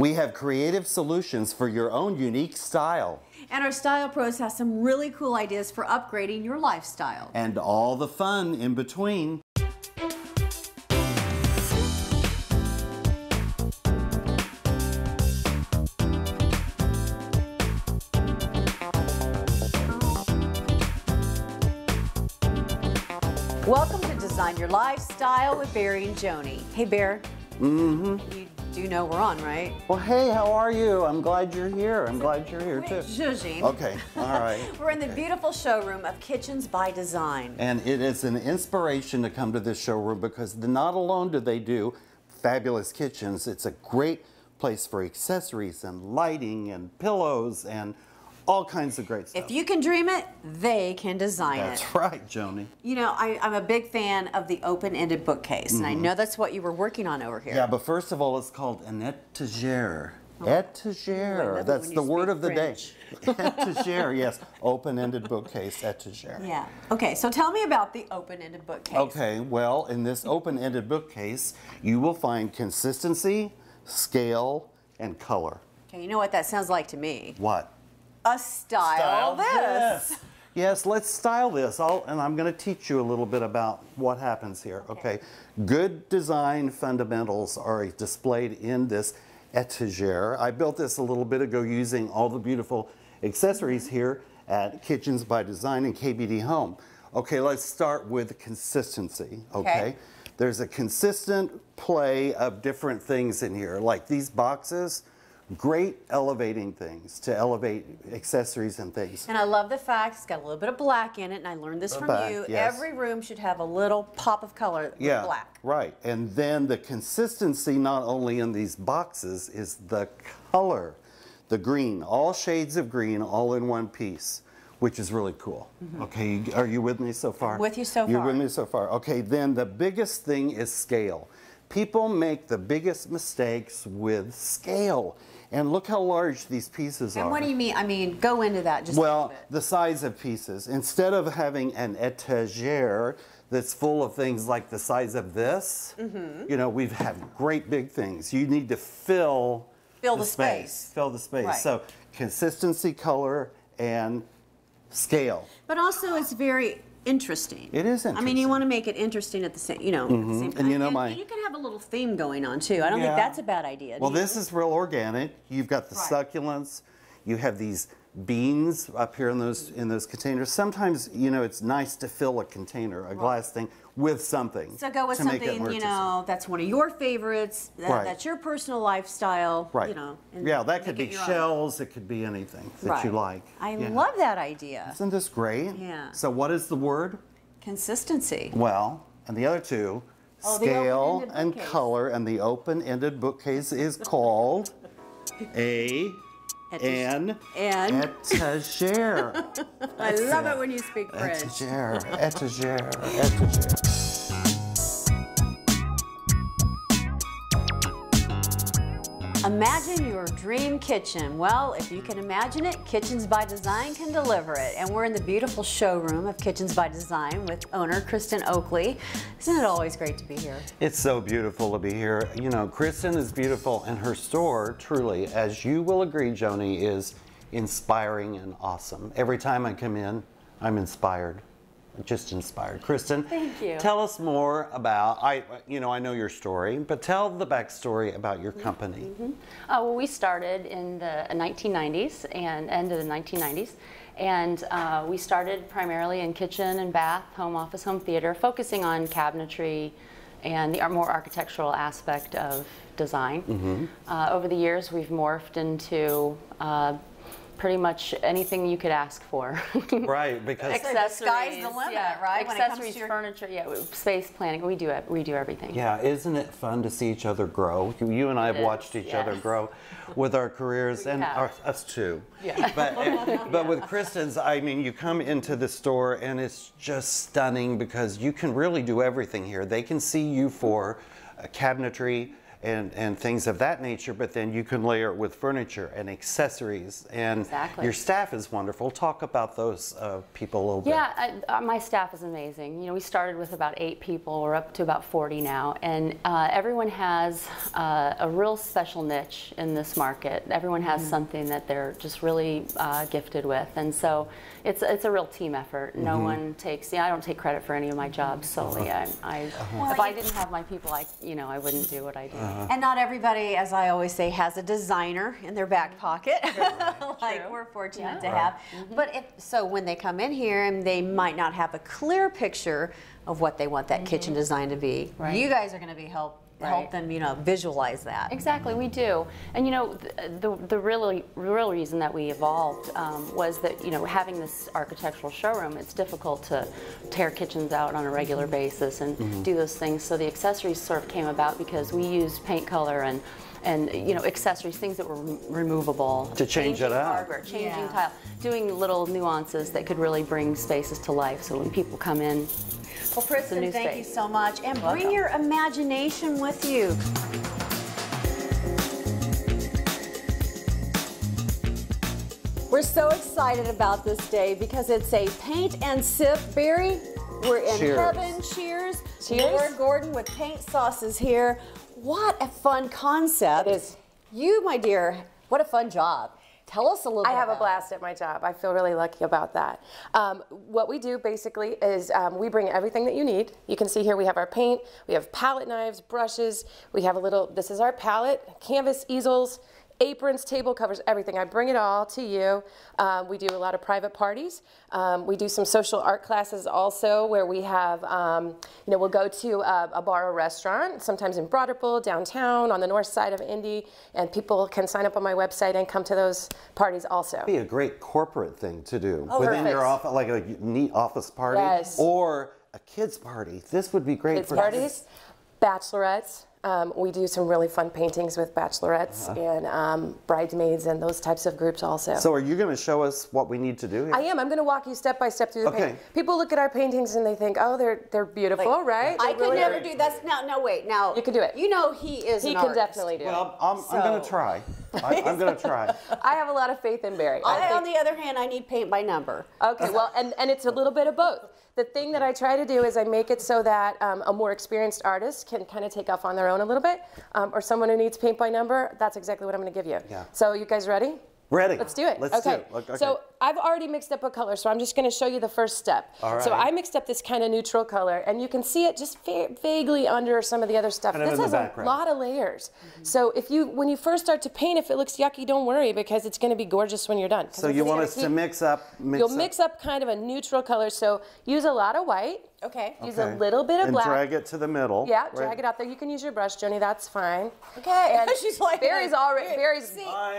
We have creative solutions for your own unique style. And our Style Pros have some really cool ideas for upgrading your lifestyle. And all the fun in between. Welcome to Design Your Lifestyle with Barry and Joni. Hey, Bear. You do know we're on, right? Well, hey, how are you? I'm glad you're here. I'm glad you're here too. Zhuzhing. Okay, all right. We're in the beautiful showroom of Kitchens by Design. And it is an inspiration to come to this showroom because not alone do they do fabulous kitchens, it's a great place for accessories and lighting and pillows and all kinds of great stuff. If you can dream it, they can design it. That's right, Joni. You know, I'm a big fan of the open-ended bookcase, and I know that's what you were working on over here. Yeah, but first of all, it's called an etagere. Etagere. That's the word of the day. Etagere, yes. Open-ended bookcase, etagere. Yeah. Okay, so tell me about the open-ended bookcase. Okay, well, in this open-ended bookcase, you will find consistency, scale, and color. Okay, you know what that sounds like to me? What? A style this. Yes. Yes, let's style this. And I'm going to teach you a little bit about what happens here. Okay. Good design fundamentals are displayed in this etagere. I built this a little bit ago using all the beautiful accessories here at Kitchens by Design and KBD Home. Okay, let's start with consistency. Okay. There's a consistent play of different things in here, like these boxes. Great elevating things to elevate accessories and things. And I love the fact it's got a little bit of black in it, and I learned this from you. Yes. Every room should have a little pop of color with black. Right. And then the consistency, not only in these boxes, is the color. The green, all shades of green, all in one piece, which is really cool. Okay, are you with me so far? I'm with you so far. You're with me so far. Okay, then the biggest thing is scale. People make the biggest mistakes with scale. And look how large these pieces are. And what do you mean? I mean, go into that just a little bit. The size of pieces. Instead of having an etagere that's full of things like the size of this, you know, we've had great big things. You need to fill the space. Fill the space. Right. So consistency, color, and scale. But also it's very interesting. It is interesting. I mean, you want to make it interesting at the same, you know, at the same time. And you know, and you can have a little theme going on too. I don't think that's a bad idea. Well, this is real organic. You've got the succulents. You have these beans up here in those containers. Sometimes, you know, it's nice to fill a container, a glass thing, with something. So go with something, you know, that's one of your favorites. That's your personal lifestyle. Right. You know. Yeah, that could be shells. It could be anything that you like. I love that idea. Isn't this great? Yeah. So what is the word? Consistency. Well, and the other two, scale and color, and the open-ended bookcase is called an etagere. I love it when you speak French. Etagere, etagere, etagere. Imagine your dream kitchen. Well, if you can imagine it, Kitchens by Design can deliver it. And we're in the beautiful showroom of Kitchens by Design with owner Kristen Oakley. Isn't it always great to be here? It's so beautiful to be here. You know, Kristen is beautiful, and her store, truly, as you will agree, Joni, is inspiring and awesome. Every time I come in, I'm inspired. Just inspired. Kristen, thank you. Tell us more about, I know your story, but tell the backstory about your company. Well, we started in the 1990s and end of the 1990s, and we started primarily in kitchen and bath, home office, home theater, focusing on cabinetry and the more architectural aspect of design. Over the years, we've morphed into pretty much anything you could ask for. Right, because accessories, sky's the limit, right? Accessories, furniture, space planning. We do everything. Yeah, isn't it fun to see each other grow? You and I have watched each other grow with our careers, and us too. Yeah. But with Kristen's, I mean, you come into the store and it's just stunning because you can really do everything here. They can see you for cabinetry, and things of that nature, but then you can layer it with furniture and accessories. And your staff is wonderful. Talk about those people a little bit. Yeah, my staff is amazing. You know, we started with about 8 people. We're up to about 40 now, and everyone has a real special niche in this market. Everyone has something that they're just really gifted with, and so it's a real team effort. No one takes. I don't take credit for any of my jobs solely. If I didn't have my people, I wouldn't do what I do. And not everybody, as I always say, has a designer in their back pocket, like we're fortunate to have. But so when they come in here and they might not have a clear picture of what they want that kitchen design to be, you guys are going to be help them, visualize that. Exactly, we do. And the real reason that we evolved was that having this architectural showroom, it's difficult to tear kitchens out on a regular basis and do those things. So the accessories sort of came about because we used paint color and accessories, things that were removable. To change it up. Hardware, changing tile, doing little nuances that could really bring spaces to life. So when people come in, well, Kristen, thank you so much. And bring your imagination with you. We're so excited about this day because it's a paint and sip. Barry, we're in heaven. Cheers. Laura Gordon with paint sauces here. What a fun concept. It is. You, my dear, what a fun job. Tell us a little bit. I have a blast at my job. I feel really lucky about that. What we do basically is we bring everything that you need. You can see here we have our paint, we have palette knives, brushes, we have this is our palette, canvas, easels, aprons, table covers, everything. I bring it all to you. We do a lot of private parties. We do some social art classes also where we have, we'll go to a bar or restaurant, sometimes in Broderpool, downtown, on the north side of Indy, and people can sign up on my website and come to those parties also. It'd be a great corporate thing to do within your office, like a neat office party or a kids party. This would be great kids for parties, bachelorettes. We do some really fun paintings with bachelorettes and bridesmaids and those types of groups also. So are you going to show us what we need to do here? I am. I'm going to walk you step by step through the painting. People look at our paintings and they think, oh, they're beautiful, right? I could never do that. No, wait. Now you can do it. You know he is an artist. He can definitely do it. Well, I'm going to try. I'm going to try. I have a lot of faith in Barry. On the other hand, I need paint by number. Okay, well, and it's a little bit of both. The thing that I try to do is I make it so that a more experienced artist can kind of take off on their own a little bit, or someone who needs paint by number. That's exactly what I'm going to give you. Yeah. So you guys ready? Ready. Let's do it. Let's do it. Okay. So I've already mixed up a color, so I'm just going to show you the first step. All right. So I mixed up this kind of neutral color, and you can see it just vaguely under some of the other stuff. Kind of this in has the a background. lot of layers. So when you first start to paint, if it looks yucky, don't worry, because it's going to be gorgeous when you're done. So you want us to mix up? You'll mix up kind of a neutral color. So use a lot of white. Okay. Use a little bit of black. And drag it to the middle. Yeah, drag it out there. You can use your brush, Joni. That's fine. Okay. And she's like, Barry's already.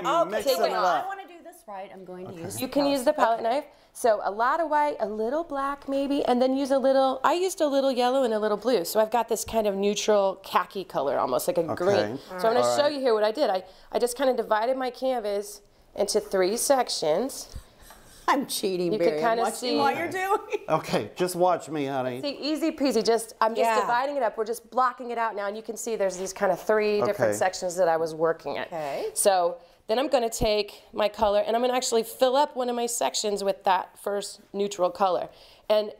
I'm mixing it up. I want to do this right. I'm going to use. You can use the palette knife. So a lot of white, a little black maybe, and then use a little. I used a little yellow and a little blue. So I've got this kind of neutral khaki color, almost like a green. So I'm going to show you here what I did. I just kind of divided my canvas into 3 sections. I'm cheating, Barry. You can kind of see what you're doing. Okay, just watch me, honey. See, easy peasy. I'm just dividing it up. We're just blocking it out now, and you can see there's these kind of 3 different sections that I was working at. Okay. So then I'm going to take my color, and I'm going to actually fill up one of my sections with that first neutral color. And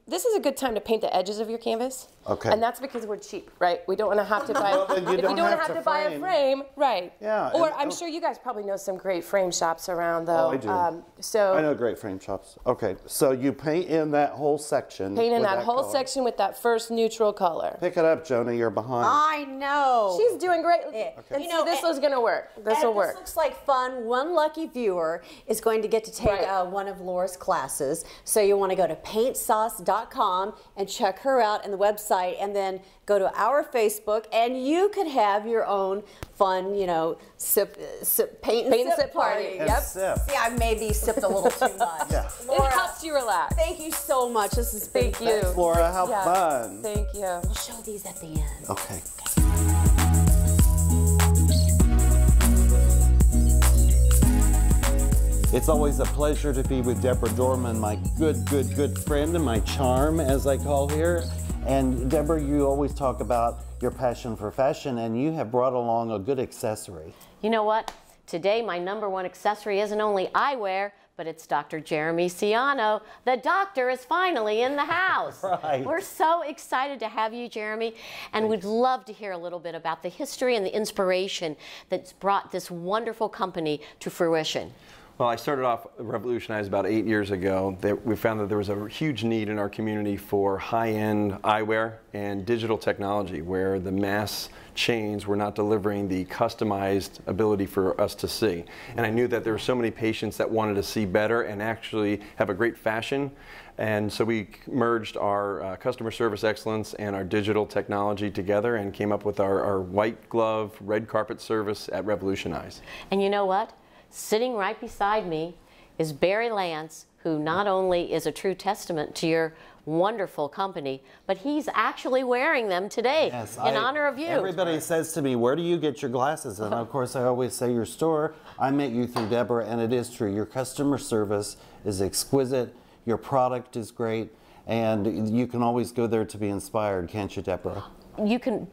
this is a good time to paint the edges of your canvas. Okay. And that's because we're cheap, right? We don't want to have to buy. Well, you don't have to buy a frame, right? Yeah. Or I'm sure you guys probably know some great frame shops around, though. Oh, I do. I know great frame shops. Okay, so you paint in that whole section. Paint in that whole section with that first neutral color. Pick it up, Joni. You're behind. I know. She's doing great. Okay. And see, this is going to work. This will work. This looks like fun. One lucky viewer is going to get to take one of Laura's classes. So you want to go to paintsauce.com and check her out and the website, and then go to our Facebook, and you could have your own fun, paint and sip party. Yep. Sip. See, I maybe sipped a little too much. Laura, it helps you relax. Thank you so much. This is thank you, Laura. How fun. Thank you. We'll show these at the end. Okay. It's always a pleasure to be with Deborah Dorman, my good friend and my charm, as I call her. And Deborah, you always talk about your passion for fashion, and you have brought along a good accessory. You know what? Today, my #1 accessory isn't only eyewear, but it's Dr. Jeremy Ciano. The doctor is finally in the house. Right. We're so excited to have you, Jeremy, and we'd love to hear a little bit about the history and the inspiration that's brought this wonderful company to fruition. Well, I started off Revolutionize about 8 years ago. We found that there was a huge need in our community for high-end eyewear and digital technology, where the mass chains were not delivering the customized ability for us to see. And I knew that there were so many patients that wanted to see better and actually have a great fashion. And so we merged our customer service excellence and our digital technology together and came up with our white glove, red carpet service at Revolutionize. And you know what? Sitting right beside me is Barry Lance, who not only is a true testament to your wonderful company, but he's actually wearing them today in honor of you. Everybody says to me, where do you get your glasses? And of course I always say your store. I met you through Deborah, and it is true. Your customer service is exquisite, your product is great, and you can always go there to be inspired, can't you, Deborah?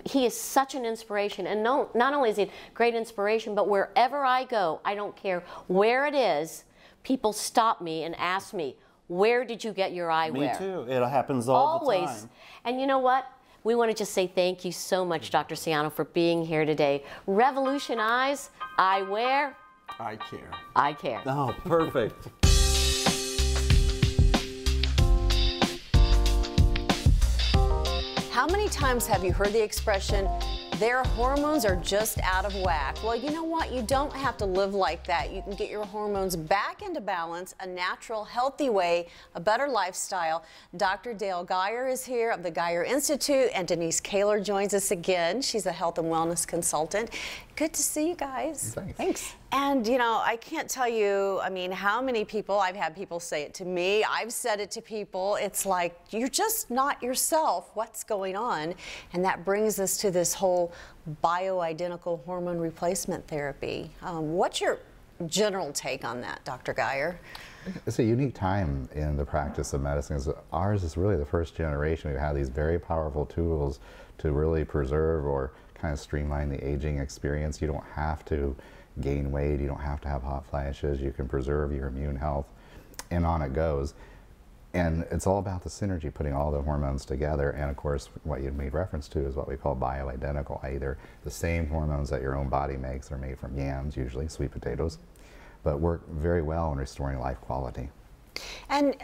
He is such an inspiration, and not only is he a great inspiration, but wherever I go, I don't care where it is, people stop me and ask me, where did you get your eyewear? Me too. It happens all the time. Always. And you know what? We want to just say thank you so much, Dr. Ciano, for being here today. Revolutionize eyewear. I care. I care. Oh, perfect. How many times have you heard the expression, their hormones are just out of whack? Well, you know what? You don't have to live like that. You can get your hormones back into balance, a natural, healthy way, a better lifestyle. Dr. Dale Geyer is here of the Geyer Institute, and Denise Kaler joins us again. She's a health and wellness consultant. Good to see you guys. Thanks. And, you know, I can't tell you, I mean, how many people, I've had people say it to me, I've said it to people, it's like, you're just not yourself. What's going on? And that brings us to this whole bioidentical hormone replacement therapy. What's your general take on that, Dr. Geyer? It's a unique time in the practice of medicine. Ours is really the first generation who have these very powerful tools to really preserve or kind of streamline the aging experience. You don't have to gain weight, you don't have to have hot flashes, you can preserve your immune health, and on it goes. And it's all about the synergy, putting all the hormones together. And of course, what you made reference to is what we call bioidentical. Either the same hormones that your own body makes are made from yams, usually sweet potatoes, but work very well in restoring life quality. And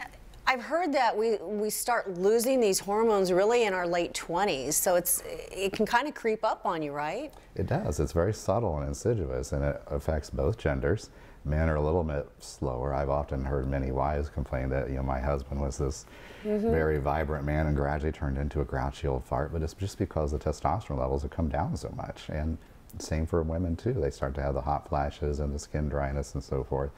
I've heard that we start losing these hormones really in our late 20s, so it can kind of creep up on you, right? It does. It's very subtle and insidious, and it affects both genders. Men are a little bit slower. I've often heard many wives complain that, you know, my husband was this very vibrant man and gradually turned into a grouchy old fart, but it's just because the testosterone levels have come down so much. And same for women too. They start to have the hot flashes and the skin dryness and so forth.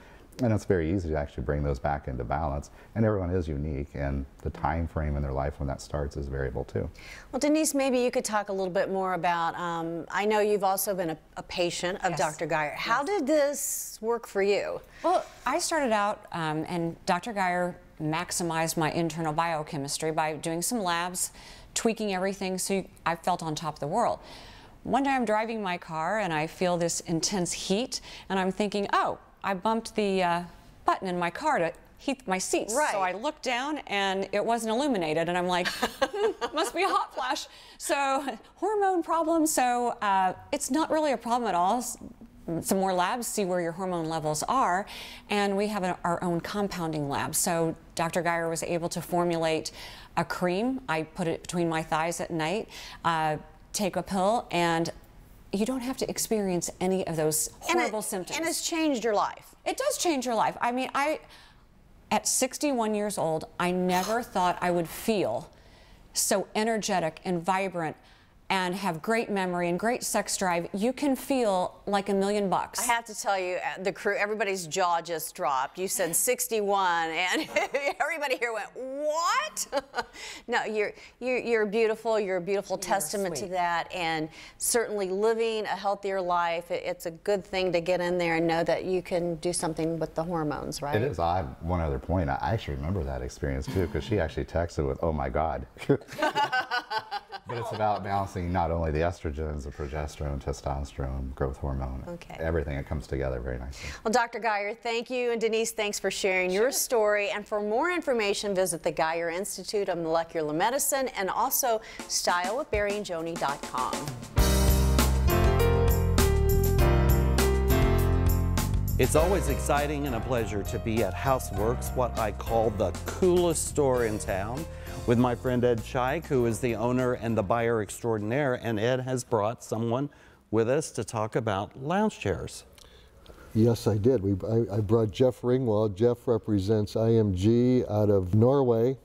And it's very easy to actually bring those back into balance. And everyone is unique, and the time frame in their life when that starts is variable too. Well, Denise, maybe you could talk a little bit more about, I know you've also been a patient of Dr. Geyer. How did this work for you? Well, I started out, and Dr. Geyer maximized my internal biochemistry by doing some labs, tweaking everything so I felt on top of the world. One day I'm driving my car and I feel this intense heat, and I'm thinking, oh, I bumped the button in my car to heat my seats. Right. So I looked down and it wasn't illuminated, and I'm like, must be a hot flash. So hormone problem. So it's not really a problem at all. Some more labs see where your hormone levels are, and we have our own compounding lab. So Dr. Geyer was able to formulate a cream. I put it between my thighs at night, take a pill, and you don't have to experience any of those horrible symptoms. And it's changed your life. It does change your life. I mean, at 61 years old, I never thought I would feel so energetic and vibrant and have great memory and great sex drive. You can feel like $1 million. I have to tell you, the crew, everybody's jaw just dropped. You said 61, and everybody here went, what? No, you're beautiful. You're a beautiful testament to that, and certainly living a healthier life. It's a good thing to get in there and know that you can do something with the hormones, right? It is. One other point. I actually remember that experience too, because she actually texted with, "Oh my God." But it's about balancing not only the estrogens, the progesterone, testosterone, growth hormone, everything. It comes together very nicely. Well, Dr. Geyer, thank you, and Denise, thanks for sharing your story. And for more information, visit the Geyer Institute of Molecular Medicine and also stylewithbarryandjoni.com. It's always exciting and a pleasure to be at Houseworks, what I call the coolest store in town, with my friend Ed Scheich, who is the owner and the buyer extraordinaire. And Ed has brought someone with us to talk about lounge chairs. Yes, I did. I brought Jeff Ringwald. Jeff represents IMG out of Norway.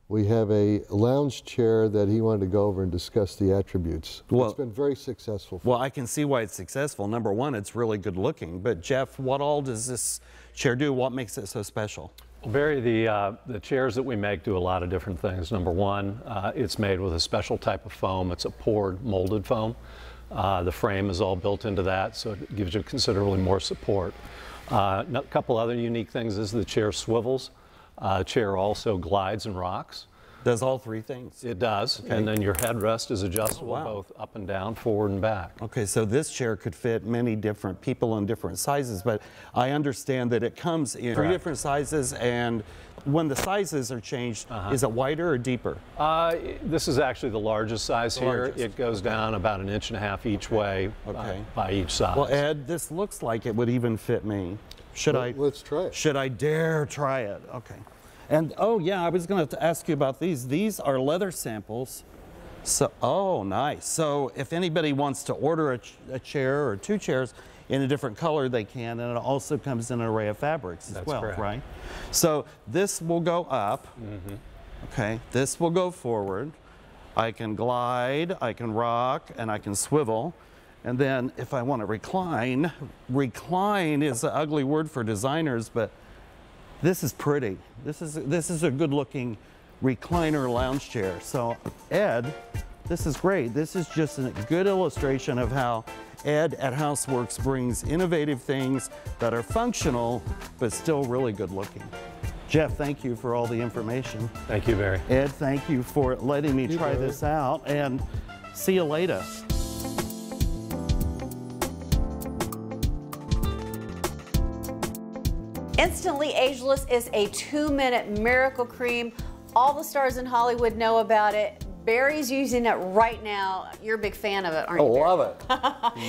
We have a lounge chair that he wanted to go over and discuss the attributes. Well, it's been very successful. Well, I can see why it's successful. Number one, it's really good looking. But Jeff, what all does this chair do? What makes it so special? Well, Barry, the chairs that we make do a lot of different things. Number one, it's made with a special type of foam. It's a poured molded foam. The frame is all built into that, so it gives you considerably more support. A couple other unique things is the chair swivels. The chair also glides and rocks. Does all three things? It does, and then your headrest is adjustable both up and down, forward and back. Okay, so this chair could fit many different people in different sizes, but I understand that it comes in three different sizes, and when the sizes are changed, is it wider or deeper? This is actually the largest size here. It goes down about 1.5 inches each way by each size. Well, Ed, this looks like it would even fit me. Let's try it. Should I dare try it? Okay. And oh yeah, I was going to ask you about these. These are leather samples. So, oh, nice. So if anybody wants to order a chair or two chairs in a different color, they can, and it also comes in an array of fabrics as well, right? So this will go up. Okay, this will go forward. I can glide, I can rock, and I can swivel. And then if I want to recline, recline is an ugly word for designers, but this is pretty. This is a good-looking recliner lounge chair. So Ed, this is great. This is just a good illustration of how Ed at Houseworks brings innovative things that are functional, but still really good-looking. Jeff, thank you for all the information. Thank you, Barry. Ed, thank you for letting me try this out, and see you later. Instantly Ageless is a 2-minute miracle cream. All the stars in Hollywood know about it. Barry's using it right now. You're a big fan of it, aren't you, Barry? Love it.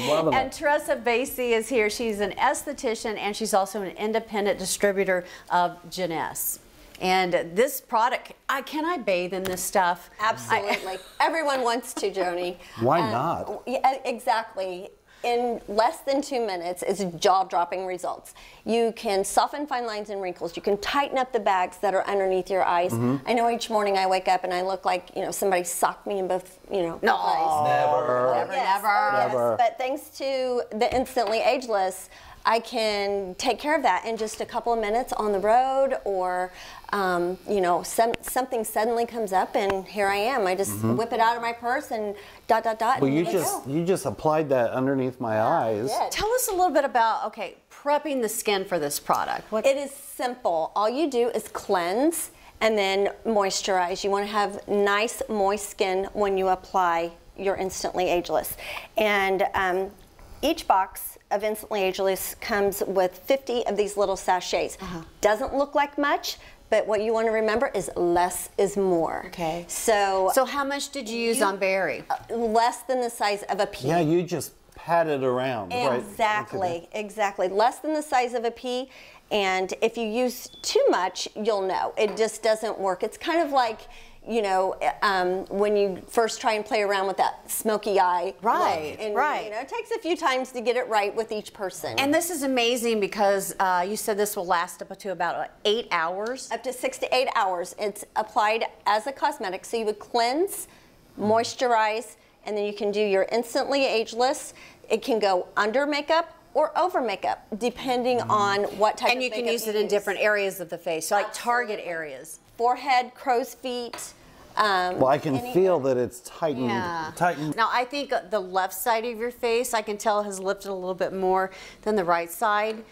Loving And Teresa Basie is here. She's an esthetician, and she's also an independent distributor of Jeunesse. And this product, can I bathe in this stuff? Absolutely. Everyone wants to, Joni. Why not? Yeah, exactly. In less than 2 minutes, it's jaw-dropping results. You can soften fine lines and wrinkles. You can tighten up the bags that are underneath your eyes. I know each morning I wake up and I look like, somebody socked me in both, both eyes. Never, Yes. But thanks to the Instantly Ageless, I can take care of that in just a couple of minutes on the road, or something suddenly comes up and here I am. I just whip it out of my purse and dot. Well, you just applied that underneath my eyes. Tell us a little bit about, prepping the skin for this product. It is simple. All you do is cleanse and then moisturize. You want to have nice, moist skin when you apply your Instantly Ageless. And each box of Instantly Ageless comes with 50 of these little sachets. Doesn't look like much, but what you want to remember is less is more. Okay. So how much did you use on Barry? Less than the size of a pea. Yeah, you just pat it around. Exactly, exactly. Less than the size of a pea. And if you use too much, you'll know. It just doesn't work. It's kind of like, when you first try and play around with that smoky eye. Right, and, right. It takes a few times to get it right with each person. And this is amazing because you said this will last up to about 8 hours? Up to 6 to 8 hours. It's applied as a cosmetic. So you would cleanse, moisturize, and then you can do your Instantly Ageless. It can go under makeup or over makeup, depending on what type of makeup you can use it in different areas of the face, so like target areas. forehead, crow's feet. Well, I can feel that it's tightened. Tightened. Now, I think the left side of your face, I can tell, has lifted a little bit more than the right side.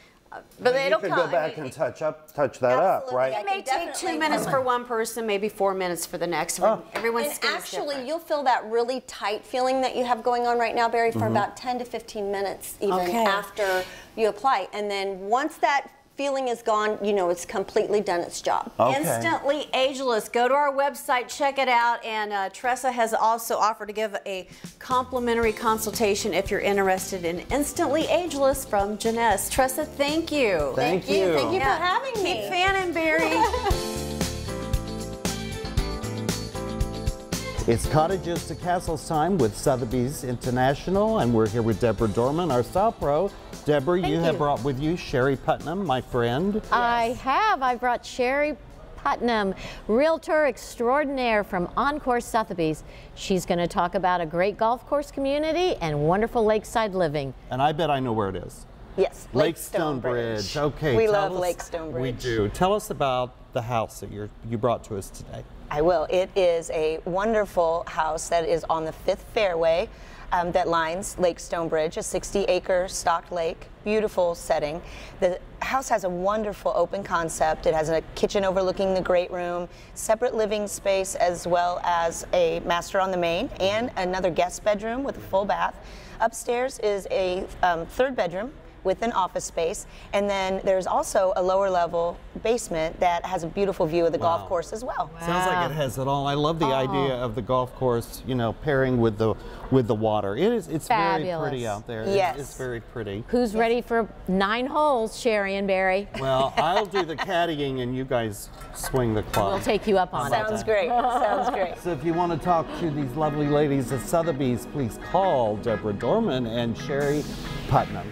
But you it'll could come. go back and touch that up, right? It may take 2 minutes for one person, maybe 4 minutes for the next. Everyone's And skin is actually, different. you'll feel that really tight feeling that you have going on right now, Barry, for about 10 to 15 minutes even after you apply. And then once that feeling is gone, you know it's completely done its job. Instantly Ageless. Go to our website, check it out, and Tressa has also offered to give a complimentary consultation if you're interested in Instantly Ageless from Janess. Tressa, thank you. Thank you. Thank you for having me. Keep fanning, Barry. It's Cottages to Castles time with Sotheby's International, and we're here with Deborah Dorman, our style pro. Deborah, you have brought with you Sherry Putnam, my friend. I have. I brought Sherry Putnam, realtor extraordinaire from Encore Sotheby's. She's going to talk about a great golf course community and wonderful lakeside living. And I bet I know where it is. Yes, Lake Stonebridge. Okay. We love Lake Stonebridge. We do. Tell us about the house that you brought to us today. I will. It is a wonderful house that is on the 5th fairway that lines Lake Stonebridge, a 60-acre stocked lake, beautiful setting. The house has a wonderful open concept. It has a kitchen overlooking the great room, separate living space, as well as a master on the main, and another guest bedroom with a full bath. Upstairs is a 3rd bedroom with an office space, and then there's also a lower level basement that has a beautiful view of the golf course as well. Sounds like it has it all. I love the idea of the golf course, you know, pairing with the water. It's very pretty out there. Yes. It's very pretty. Who's ready for 9 holes, Sherry and Barry? Well, I'll do the caddying and you guys swing the club. We'll take you up on it. Sounds great. Sounds great. So if you want to talk to these lovely ladies at Sotheby's, please call Deborah Dorman and Sherry Putnam.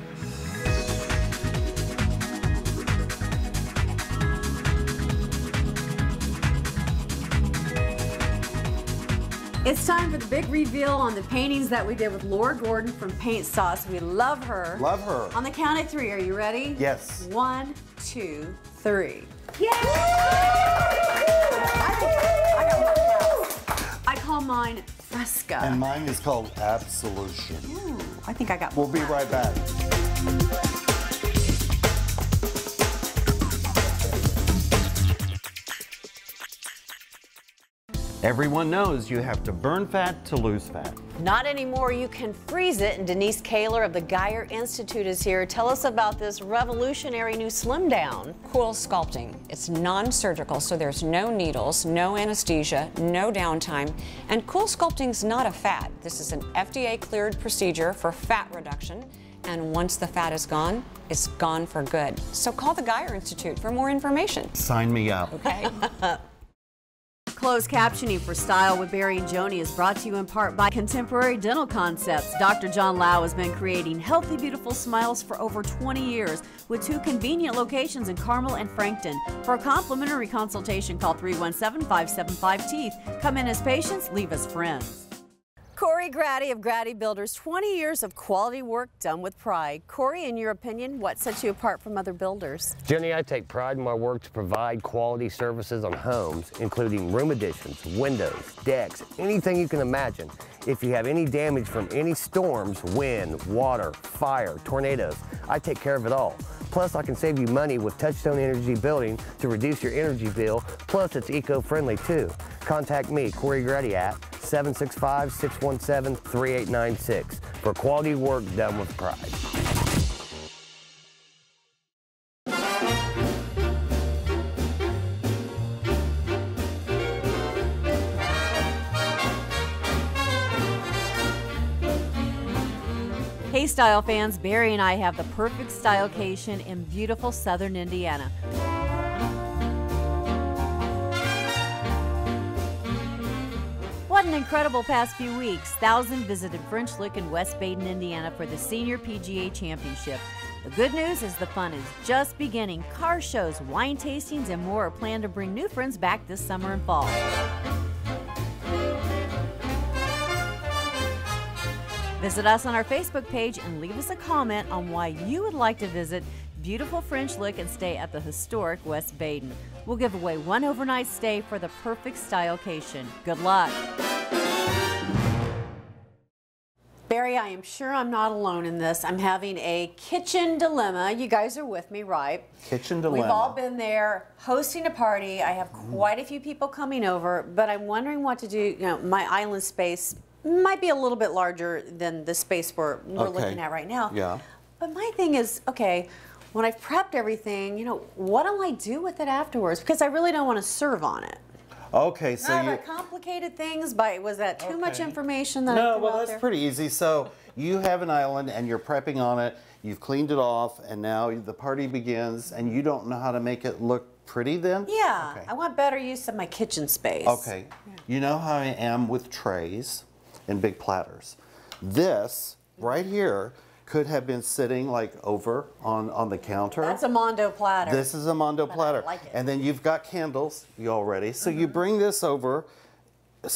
It's time for the big reveal on the paintings that we did with Laura Gordon from Paint Sauce. We love her. Love her. On the count of 3, are you ready? Yes. 1, 2, 3. Yay! I call mine Fresca. And mine is called Absolution. Ooh, I think I got We'll be right back. Everyone knows you have to burn fat to lose fat. Not anymore. You can freeze it. And Denise Kaler of the Geyer Institute is here. Tell us about this revolutionary new Slim Down. Cool Sculpting. It's non-surgical, so there's no needles, no anesthesia, no downtime. And Cool Sculpting's not a fad. This is an FDA-cleared procedure for fat reduction. And once the fat is gone, it's gone for good. So call the Geyer Institute for more information. Sign me up. Okay. Closed captioning for Style with Barry and Joni is brought to you in part by Contemporary Dental Concepts. Dr. John Lau has been creating healthy, beautiful smiles for over 20 years with 2 convenient locations in Carmel and Frankton. For a complimentary consultation, call 317-575-TEETH. Come in as patients, leave as friends. Corey Grady of Grady Builders, 20 years of quality work done with pride. Corey, in your opinion, what sets you apart from other builders? Jenny, I take pride in my work to provide quality services on homes, including room additions, windows, decks, anything you can imagine. If you have any damage from any storms, wind, water, fire, tornadoes, I take care of it all. Plus, I can save you money with Touchstone Energy Building to reduce your energy bill. Plus, it's eco-friendly too. Contact me, Corey Grady, at 765-617-3896 for quality work done with pride. Hey Style fans, Barry and I have the perfect stylecation in beautiful southern Indiana. What an incredible past few weeks. Thousands visited French Lick in West Baden, Indiana for the Senior PGA Championship. The good news is the fun is just beginning. Car shows, wine tastings, and more are planned to bring new friends back this summer and fall. Visit us on our Facebook page and leave us a comment on why you would like to visit beautiful French look and stay at the historic West Baden. We'll give away one overnight stay for the perfect stylecation. Good luck. Barry, I am sure I'm not alone in this. I'm having a kitchen dilemma. You guys are with me, right? Kitchen dilemma. We've all been there hosting a party. I have quite a few people coming over, but I'm wondering what to do. You know, my island space might be a little bit larger than the space we're looking at right now. Yeah. But my thing is, okay, when I've prepped everything, you know, what do I do with it afterwards? Because I really don't want to serve on it. Okay, so Not about complicated things, but was that too much information that I No, threw well, out that's there? pretty easy. So you have an island and you're prepping on it. You've cleaned it off, and now the party begins, and you don't know how to make it look pretty then? Yeah, Okay. I want better use of my kitchen space. Okay. You know how I am with trays and big platters. This right here could have been sitting like over on the counter. That's a Mondo platter. This is a Mondo platter. like it. And then you've got candles already. So you bring this over,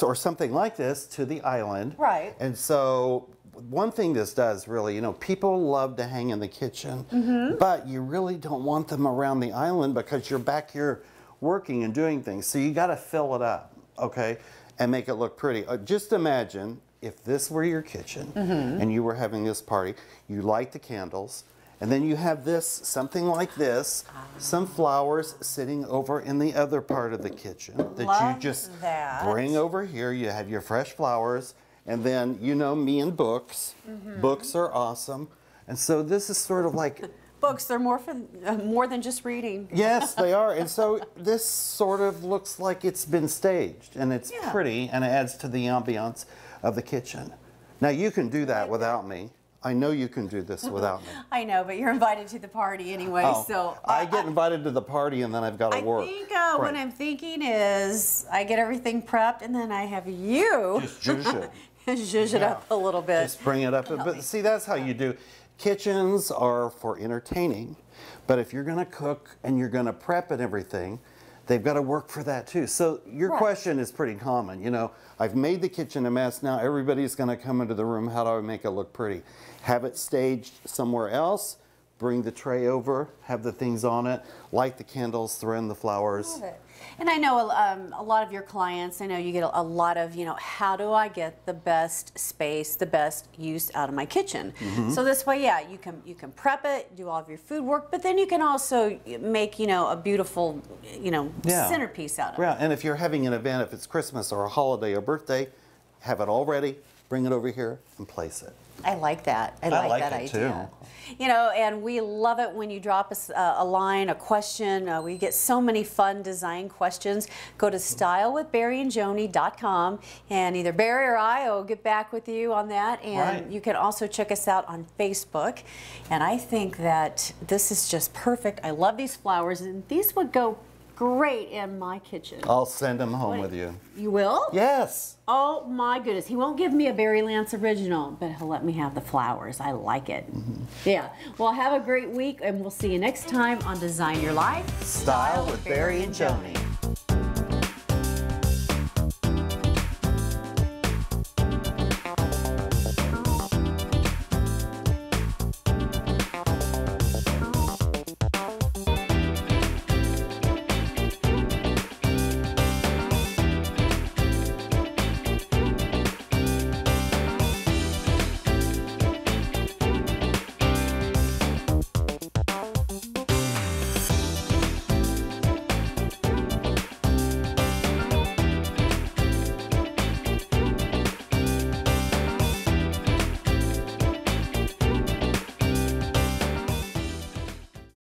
or something like this, to the island. Right. And so one thing this does really, you know, people love to hang in the kitchen, but you really don't want them around the island because you're back here working and doing things. So you got to fill it up, okay, and make it look pretty. Just imagine if this were your kitchen and you were having this party, you light the candles, and then you have this, something like this, some flowers sitting over in the other part of the kitchen that Love you just that. bring over here. You have your fresh flowers, and then, you know, me and books. Books are awesome. And so this is sort of like... Books, they're more than just reading. Yes, they are. And so this sort of looks like it's been staged, and it's pretty, and it adds to the ambiance of the kitchen. Now, you can do that without me. I know you can do this without me. I know, but you're invited to the party anyway, so... I get invited to the party, and then I've got to work. I think what I'm thinking is I get everything prepped, and then I have you... Just zhuzh it. Zhuzh it up a little bit. Just bring it up. But see, that's how you do. Kitchens are for entertaining, but if you're going to cook and you're going to prep and everything, they've got to work for that too. So your question is pretty common. You know, I've made the kitchen a mess. Now everybody's going to come into the room. How do I make it look pretty? Have it staged somewhere else. Bring the tray over. Have the things on it. Light the candles. Throw in the flowers. Love it. And I know a lot of your clients, I know you get a lot of, you know, how do I get the best space, the best use out of my kitchen? So this way, yeah, you can prep it, do all of your food work, but then you can also make, you know, a beautiful, you know, centerpiece out of it. Yeah, and if you're having an event, if it's Christmas or a holiday or birthday, have it all ready, bring it over here and place it. I like that. I like that idea. Too. You know, and we love it when you drop us a line, a question. We get so many fun design questions. Go to stylewithbarryandjoni.com, and either Barry or I will get back with you on that. And you can also check us out on Facebook. And I think that this is just perfect. I love these flowers, and these would go great in my kitchen. I'll send them home with you. You will? Yes. Oh my goodness. He won't give me a Barry Lance original, but he'll let me have the flowers. I like it. Yeah. Well, have a great week, and we'll see you next time on Design Your Life. Style with Barry and Joni.